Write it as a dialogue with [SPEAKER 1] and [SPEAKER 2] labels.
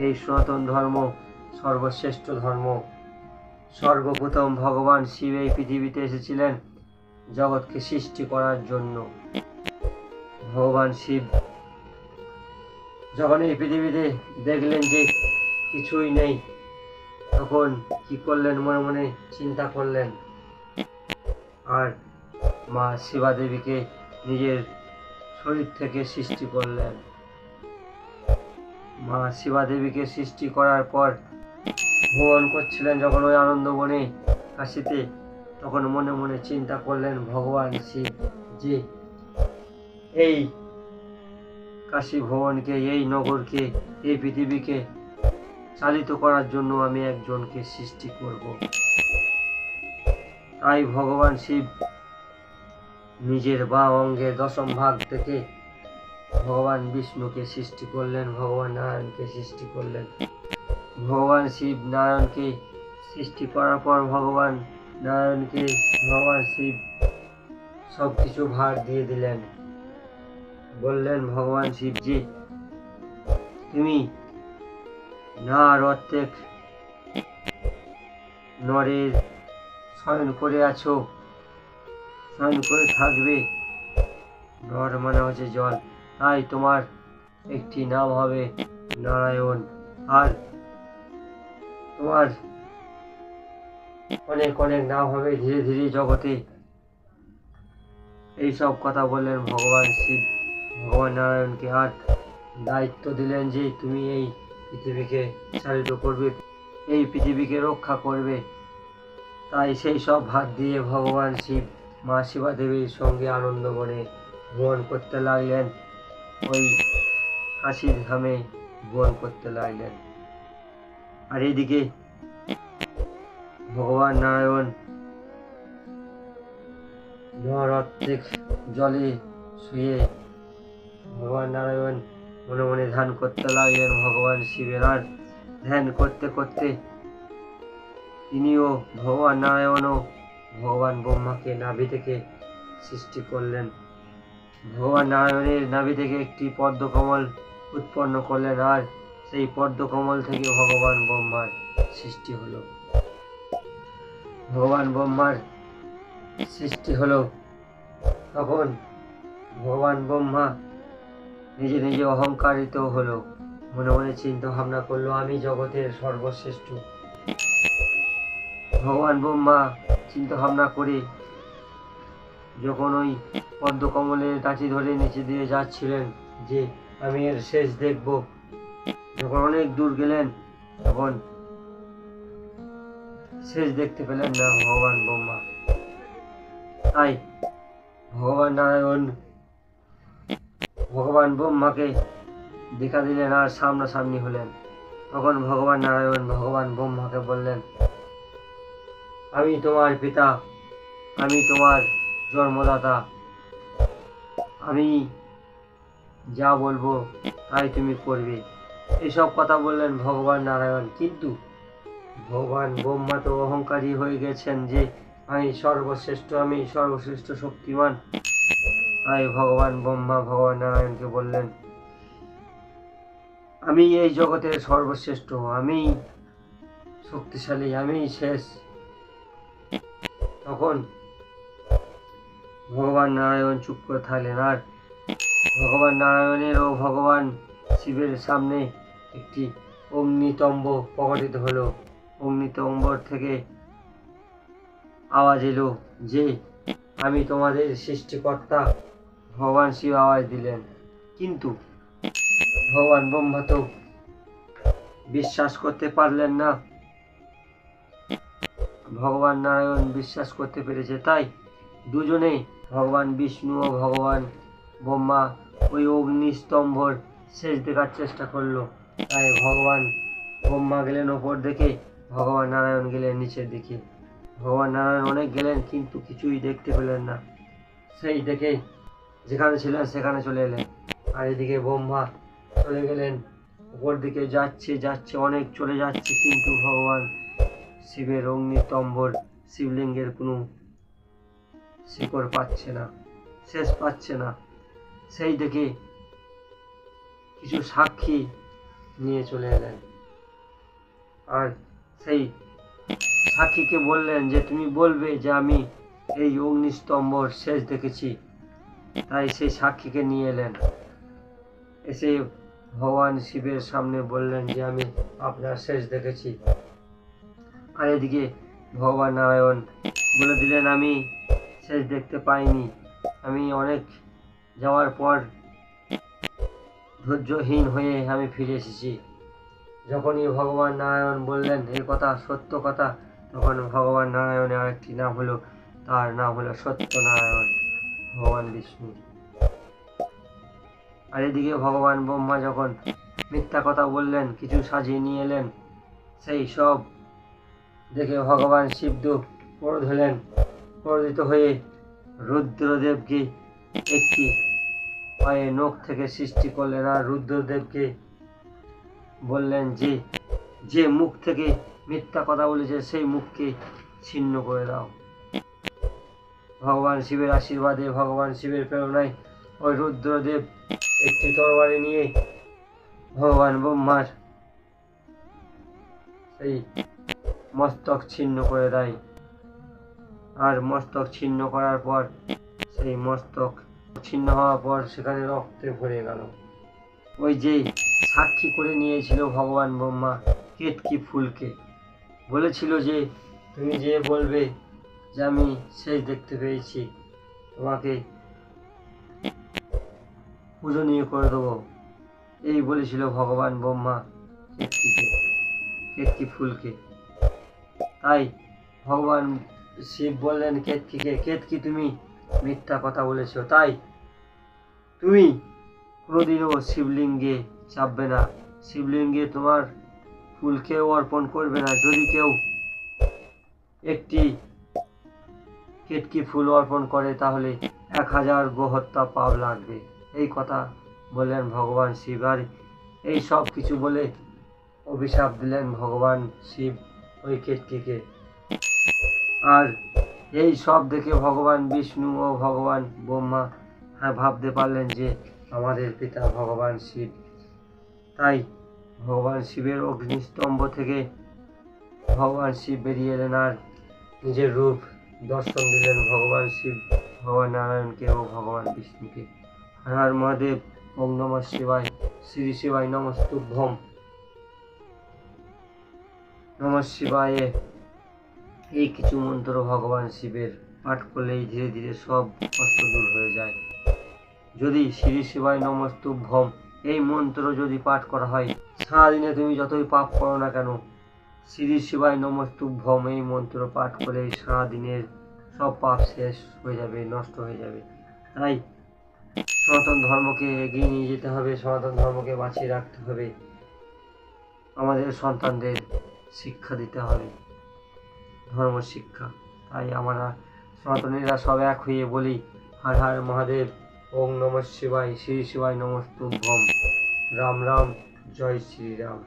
[SPEAKER 1] এই সনাতন ধর্ম সর্বশ্রেষ্ঠ ধর্ম। সর্বপ্রথম ভগবান শিব এই পৃথিবীতে এসেছিলেন জগৎকে সৃষ্টি করার জন্য। ভগবান শিব যখন এই পৃথিবীতে দেখলেন যে কিছুই নেই, তখন কি করলেন? মনে মনে চিন্তা করলেন আর মা শিবা দেবীকে নিজের শরীর থেকে সৃষ্টি করলেন। মা শিবা দেবীকে সৃষ্টি করার পর ভ্রমণ করছিলেন যখন ওই আনন্দবনে কাশীতে, তখন মনে মনে চিন্তা করলেন ভগবান শিব যে এই কাশী ভবনকে, এই নগরকে, এই পৃথিবীকে চালিত করার জন্য আমি একজনকে সৃষ্টি করব। তাই ভগবান শিব নিজের বাম অঙ্গের দশম ভাগ থেকে ভগবান বিষ্ণুকে সৃষ্টি করলেন, ভগবান নারায়ণকে সৃষ্টি করলেন। ভগবান শিব নারায়ণকে সৃষ্টি করার পর ভগবান নারায়ণকে ভগবান শিব সব কিছু ভার দিয়ে দিলেন। বললেন ভগবান শিব যে তুমি নার অর্ধেক নরের শয়ন করে আছো, শয়ন করে থাকবে। নর মানে হচ্ছে জল, তাই তোমার একটি নাম হবে নারায়ণ, আর তোমার অনেক অনেক নাম হবে ধীরে ধীরে জগতে। এইসব কথা বললেন ভগবান শিব ভগবান নারায়ণকে, আর দায়িত্ব দিলেন যে তুমি এই পৃথিবীকে চালিত করবে, এই পৃথিবীকে রক্ষা করবে। তাই সেই সব ভাত দিয়ে ভগবান শিব মা শিবা দেবীর সঙ্গে আনন্দবনে ভ্রমণ করতে লাগলেন, ওই কাশীর ধামে ভ্রমণ করতে লাগলেন। আর এইদিকে ভগবান নারায়ণ নর অর্ধেক জলে শুয়ে ভগবান নারায়ণ মনে মনে ধ্যান করতে লাগলেন ভগবান শিবের। আর ধ্যান করতে করতে তিনিও ভগবান নারায়ণও ভগবান ব্রহ্মাকে নাভি থেকে সৃষ্টি করলেন। ভগবান নারায়ণের নাভি থেকে একটি পদ্মকমল উৎপন্ন করলেন, আর সেই পদ্মকমল থেকে ভগবান ব্রহ্মার সৃষ্টি হলো। ভগবান ব্রহ্মার সৃষ্টি হলো, তখন ভগবান ব্রহ্মা নিজে নিজে অহংকারিত হলো, মনে মনে চিন্তা ভাবনা করলো আমি জগতের সর্বশ্রেষ্ঠ। ভগবান ব্রহ্মা চিন্তা ভাবনা করে যখন ওই পদ্মকমলের গাছি ধরে নিচে দিয়ে যাচ্ছিলেন যে আমি এর শেষ দেখব, যখন অনেক দূর গেলেন তখন শেষ দেখতে পেলেন না ভগবান ব্রহ্মা। তাই ভগবান নারায়ণ ভগবান ব্রহ্মাকে দেখা দিলেন আর সামনাসামনি হলেন। তখন ভগবান নারায়ণ ভগবান ব্রহ্মাকে বললেন আমি তোমার পিতা, আমি তোমার জন্মদাতা, আমি যা বলবো তাই তুমি করবে। এইসব কথা বললেন ভগবান নারায়ণ। কিন্তু ভগবান ব্রহ্মা তো অহংকারী হয়ে গেছেন যে আমি সর্বশ্রেষ্ঠ, আমি সর্বশ্রেষ্ঠ শক্তিমান। তাই ভগবান ব্রহ্মা ভগবান নারায়ণকে বললেন আমি এই জগতের সর্বশ্রেষ্ঠ, আমি শক্তিশালী, আমি শেষ। তখন ভগবান নারায়ণ চুপ করে থাকলেন, আর ভগবান নারায়ণের ও ভগবান শিবের সামনে একটি অগ্নিতম্ব প্রকটিত হলো। অগ্নিতম্বর থেকে আওয়াজ এলো যে আমি তোমাদের সৃষ্টিকর্তা। ভগবান শিব আওয়াজ দিলেন, কিন্তু ভগবান ব্রহ্মা তো বিশ্বাস করতে পারলেন না। ভগবান নারায়ণ বিশ্বাস করতে পেরেছে, তাই দুজনে ভগবান বিষ্ণু ও ভগবান ব্রহ্মা ওই অগ্নিস্তম্ভর শেষ দেখার চেষ্টা করলো। তাই ভগবান ব্রহ্মা গেলেন ওপর দিকে, ভগবান নারায়ণ গেলেন নিচের দিকে। ভগবান নারায়ণ অনেক গেলেন কিন্তু কিছুই দেখতে পেলেন না। সেই দেখে যেখানে ছিলেন সেখানে চলে এলেন। আর এদিকে ব্রহ্মা চলে গেলেন উপর দিকে, যাচ্ছে যাচ্ছে অনেক চলে যাচ্ছে, কিন্তু ভগবান শিবের অগ্নিস্তম্ভর শিবলিঙ্গের কোনো শিকড় পাচ্ছে না, শেষ পাচ্ছে না। সেই দেখে কিছু সাক্ষী নিয়ে চলে এলেন। আর সেই সাক্ষীকে বললেন যে তুমি বলবে যে আমি এই অগ্নিস্তম্ভর শেষ দেখেছি। তাই সেই সাক্ষীকে নিয়ে এলেন, এসে ভগবান শিবের সামনে বললেন যে আমি আপনার শেষ দেখেছি। আর এদিকে ভগবান নারায়ণ বলে দিলেন আমি শেষ দেখতে পাইনি, আমি অনেক যাওয়ার পর ধৈর্যহীন হয়ে আমি ফিরে এসেছি। যখনই ভগবান নারায়ণ বললেন এই কথা, সত্য কথা, তখন ভগবান নারায়ণের আরেকটি নাম হলো, তার নাম হলো সত্যনারায়ণ, ভগবান বিষ্ণু। আর এদিকে ভগবান ব্রহ্মা যখন মিথ্যা কথা বললেন, কিছু সাজিয়ে নিয়ে এলেন, সেই সব দেখে ভগবান শিবদেব ক্রোধ হলেন। ক্রোধিত হয়ে রুদ্রদেবকে একটি পায়ে নখ থেকে সৃষ্টি করলেন, আর রুদ্রদেবকে বললেন যে যে মুখ থেকে মিথ্যা কথা বলেছে সেই মুখকে ছিন্ন করে দাও। ভগবান শিবের আশীর্বাদে, ভগবান শিবের প্রেরণায় ওই রুদ্রদেব একটি তরবারি নিয়ে ভগবান ব্রহ্মার সেই মস্তক ছিন্ন করে দেয়। আর মস্তক ছিন্ন করার পর সেই মস্তক ছিন্ন হওয়ার পর সেখানে রক্তে ভরে গেল। ওই যে সাক্ষী করে নিয়েছিল ভগবান ব্রহ্মা কেতকী ফুলকে, বলেছিল যে তুমি যে বলবে যে আমি শেষ দেখতে পেয়েছি, তোমাকে পূজনীয় করে দেবো, এই বলেছিল ভগবান ব্রহ্মা কেতকী ফুলকে। তাই ভগবান শিব বললেন কেতকীকে, কেতকী তুমি মিথ্যা কথা বলেছ, তাই তুমি কোনোদিনও শিবলিঙ্গে চাপবে না, শিবলিঙ্গে তোমার ফুলকেও অর্পণ করবে না। যদি কেউ একটি কেতকী ফুল অর্পণ করে তাহলে 1000 গোহত্যা পাপ লাগবে, এই কথা বললেন ভগবান শিব। আর এই সব কিছু বলে অভিশাপ দিলেন ভগবান শিব ওই কেতকীকে। আর এই সব দেখে ভগবান বিষ্ণু ও ভগবান ব্রহ্মা ভাবতে পারলেন যে আমাদের পিতা ভগবান শিব। তাই ভগবান শিবের অগ্নিস্তম্ভ থেকে ভগবান শিব বেরিয়ে এলেন আর নিজের রূপ দর্শন দিলেন ভগবান শিব ভগবান নারায়ণকে ও ভগবান বিষ্ণুকে। হর হর মহাদেব, ওম নমঃ শিবায়, শ্রী শিবায় নমস্তুভ্যম, নমঃ শিবায়। এই কিছু মন্ত্র ভগবান শিবের পাঠ করলেই ধীরে ধীরে সব কষ্ট দূর হয়ে যায়। যদি শ্রী শিবায় নমস্তুভ্যম এই মন্ত্র যদি পাঠ করা হয়, সারাদিনে তুমি যতই পাপ করো না কেন, শ্রী শিবায় নমস্তুভ্যম এই মন্ত্র পাঠ করে সারাদিনের সব পাপ শেষ হয়ে যাবে, নষ্ট হয়ে যাবে। তাই সনাতন ধর্মকে এগিয়ে নিয়ে যেতে হবে, সনাতন ধর্মকে বাঁচিয়ে রাখতে হবে, আমাদের সন্তানদের শিক্ষা দিতে হবে, ধর্ম শিক্ষা। তাই আমরা সনাতনীরা সব এক হয়ে বলি হর হর মহাদেব, ওম নমঃ শিবায়, শ্রী শিবায় নমস্তুভ্যম, রাম রাম, জয় শ্রীরাম।